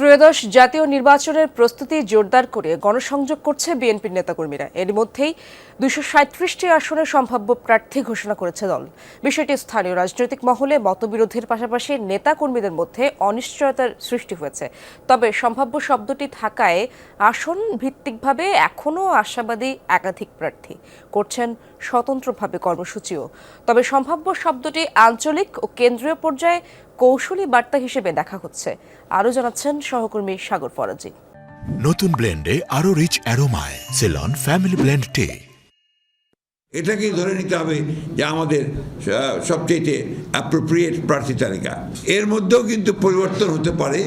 ত্রয়োদশ জাতীয় নির্বাচনের প্রস্তুতি জোরদার করে গণসংযোগ করছে বিএনপির নেতাকর্মীরা। এর মধ্যেই ২৩৭টি আসনে সম্ভাব্য প্রার্থী ঘোষণা করেছে দল। বিষয়টি স্থানীয় রাজনৈতিক মহলে মতবিরোধের পাশাপাশি নেতাকর্মীদের মধ্যে অনিশ্চয়তার সৃষ্টি হয়েছে। তবে সম্ভাব্য শব্দটি থাকায় আসন ভিত্তিকভাবে এখনও আশাবাদী একাধিক প্রার্থী করছেন স্বতন্ত্রভাবে কর্মসূচিও। তবে সম্ভাব্য শব্দটি আঞ্চলিক ও কেন্দ্রীয় পর্যায়ে কৌশলী বার্তা হিসেবে দেখা হচ্ছে। আরও জানাচ্ছেন সহকর্মী সাগর ফরাজি। নতুন ব্লেন্ডে আরো রিচ অ্যারোমায় সেলন ফ্যামিলি ব্লেন্ড টে। এটাকেই ধরে নিতে হবে যে আমাদের সবচেয়ে অ্যাপ্রোপ্রিয়েট প্রার্থী তালিকা। এর মধ্যেও কিন্তু পরিবর্তন হতে পারে।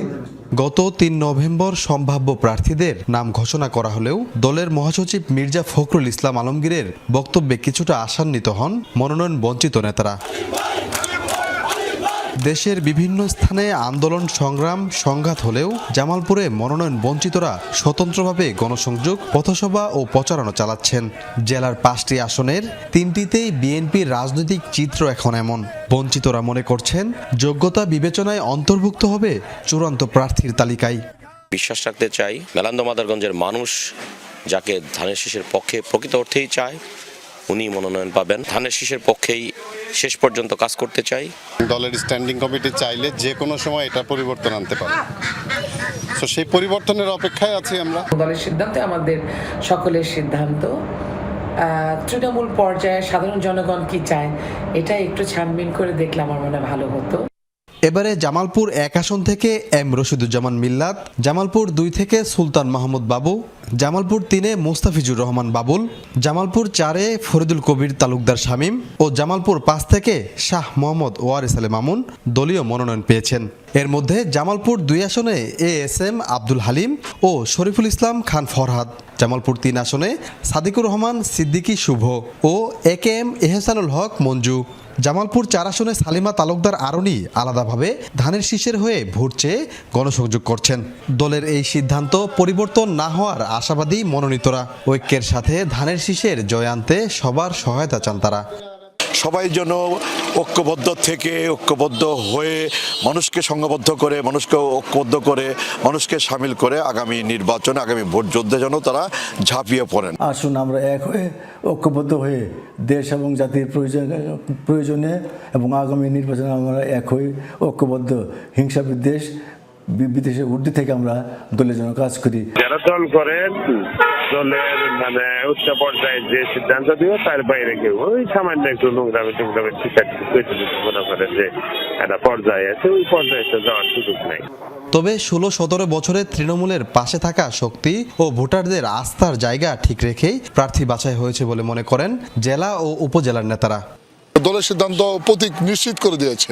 গত ৩ নভেম্বর সম্ভাব্য প্রার্থীদের নাম ঘোষণা করা হলেও দলের মহাসচিব মির্জা ফখরুল ইসলাম আলমগীরের বক্তব্যে কিছুটা আশান্বিত হন মনোনয়ন বঞ্চিত নেতারা। দেশের বিভিন্ন স্থানে আন্দোলন সংগ্রাম সংঘাত হলেও জামালপুরে মনোনয়ন বঞ্চিতরা স্বতন্ত্রভাবে গণসংযোগ পথসভা ও প্রচারণা চালাচ্ছেন। জেলার 5টি আসনের 3টিতেই বিএনপির রাজনৈতিক চিত্র এখন এমন। বঞ্চিতরা মনে করছেন যোগ্যতা বিবেচনায় অন্তর্ভুক্ত হবে চূড়ান্ত প্রার্থীর তালিকায়। বিশ্বাস রাখতে চাই মেলান্দ মাদারগঞ্জের মানুষ যাকে ধানের শীষের পক্ষে প্রকৃত অর্থেই চায় উনি মনোনয়ন পাবেন। ধানের শীষের পক্ষেই শেষ পর্যন্ত কাজ করতে চাই। দলের স্ট্যান্ডিং কমিটি চাইলে যে কোনো সময় এটা পরিবর্তন আনতে পারে, তো সেই পরিবর্তনের অপেক্ষায় আছি আমরা। দলের সিদ্ধান্তে আমাদের সকলের সিদ্ধান্ত। তৃণমূল পর্যায়ে সাধারণ জনগণ কি চায় এটা একটু ছানবিন করে দেখলে আমার মনে ভালো হতো। এবারে জামালপুর 1 আসন থেকে এম রশিদুজ্জামান মিল্লাত, জামালপুর 2 থেকে সুলতান মাহমুদ বাবু, জামালপুর 3-এ মোস্তাফিজুর রহমান বাবুল, জামালপুর 4-এ ফরিদুল কবির তালুকদার শামীম ও জামালপুর 5 থেকে শাহ মোহাম্মদ ওয়ারিস আলী মামুন দলীয় মনোনয়ন পেয়েছেন। এর মধ্যে জামালপুর 2 আসনে ASM আব্দুল হালিম ও শরীফুল ইসলাম খান ফরহাদ, জামালপুর 3 আসনে সাদিকুর রহমান সিদ্দিকী শুভ ও AKM এহসানুল হক মঞ্জু, জামালপুর 4 আসনে সালিমা তালুকদার আরনি আলাদাভাবে ধানের শীষের হয়ে ভোট চেয়ে গণসংযোগ করছেন। দলের এই সিদ্ধান্ত পরিবর্তন না হওয়ার আশাবাদী মনোনীতরা। ঐক্যের সাথে ধানের শীষের জয় আনতে সবার সহায়তা চান তারা। সবাই যেন ঐক্যবদ্ধ হয়ে মানুষকে সংঘবদ্ধ করে, মানুষকে ঐক্যবদ্ধ করে, মানুষকে সামিল করে আগামী নির্বাচনে আগামী ভোট যুদ্ধে যেন তারা ঝাঁপিয়ে পড়েন। আসুন আমরা এক হয়ে ঐক্যবদ্ধ হয়ে দেশ এবং জাতির প্রয়োজনে এবং আগামী নির্বাচনে আমরা এক হয়ে ঐক্যবদ্ধ হিংসা বিদেশের ঊর্ধ্বে থেকে আমরা দলের জন্য কাজ করি। যারা দল করেন দলের উচ্চ পর্যায়ে যে সিদ্ধান্ত দিবে তার বাইরে কেউ ওই সামান্য একটু নোংরামে মনে করে যে একটা পর্যায়ে আছে, ওই পর্যায়ে যাওয়ার সুযোগ নাই। তবে 16-17 বছরে তৃণমূলের পাশে থাকা শক্তি ও ভোটারদের আস্থার জায়গা ঠিক রেখেই প্রার্থী বাছাই হয়েছে বলে মনে করেন জেলা ও উপজেলার নেতারা। দলের সিদ্ধান্ত প্রতীক নিশ্চিত করে দিয়েছে।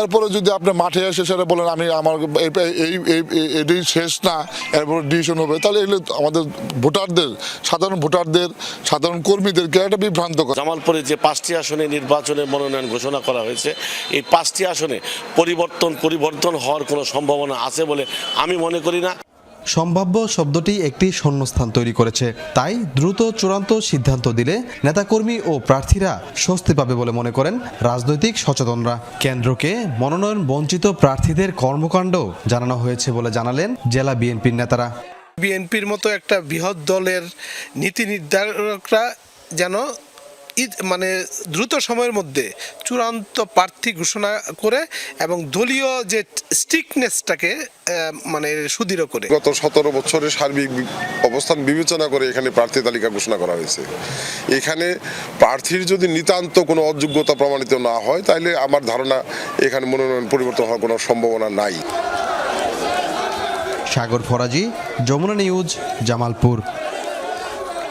এরপরে যদি আপনি মাঠে এসে সেটা বলেন আমি আমার এটাই শেষ না, এরপরে ডিসিশন হবে, তাহলে এগুলো আমাদের সাধারণ কর্মীদেরকে একটা বিভ্রান্ত করে। জামালপুরে যে 5টি আসনে নির্বাচনের মনোনয়ন ঘোষণা করা হয়েছে, এই 5টি আসনে পরিবর্তন হওয়ার কোনো সম্ভাবনা আছে বলে আমি মনে করি না। সম্ভাব্য শব্দটি একটি শূন্যস্থান তৈরি করেছে, তাই দ্রুত চূড়ান্ত সিদ্ধান্ত দিলে নেতাকর্মী ও প্রার্থীরা স্বস্তি পাবে বলে মনে করেন রাজনৈতিক সচেতনরা। কেন্দ্রকে মনোনয়ন বঞ্চিত প্রার্থীদের কর্মকাণ্ড জানানো হয়েছে বলে জানালেন জেলা বিএনপির নেতারা। বিএনপির মতো একটা বৃহৎ দলের নীতি নির্ধারকরা যেন দ্রুত সময়ের মধ্যে চূড়ান্ত প্রার্থী ঘোষণা করে এবং দলীয় যে স্ট্রিক্টনেসটাকে সুদৃঢ় করে। গত 17 বছরের সার্বিক অবস্থান বিবেচনা করে এখানে প্রার্থী তালিকা ঘোষণা করা হয়েছে। এখানে প্রার্থীর যদি নিতান্ত কোনো অযোগ্যতা প্রমাণিত না হয় তাহলে আমার ধারণা এখানে মনোনয়ন পরিবর্তন হওয়ার কোনো সম্ভাবনা নাই। সাগর ফরাজি, যমুনা নিউজ, জামালপুর।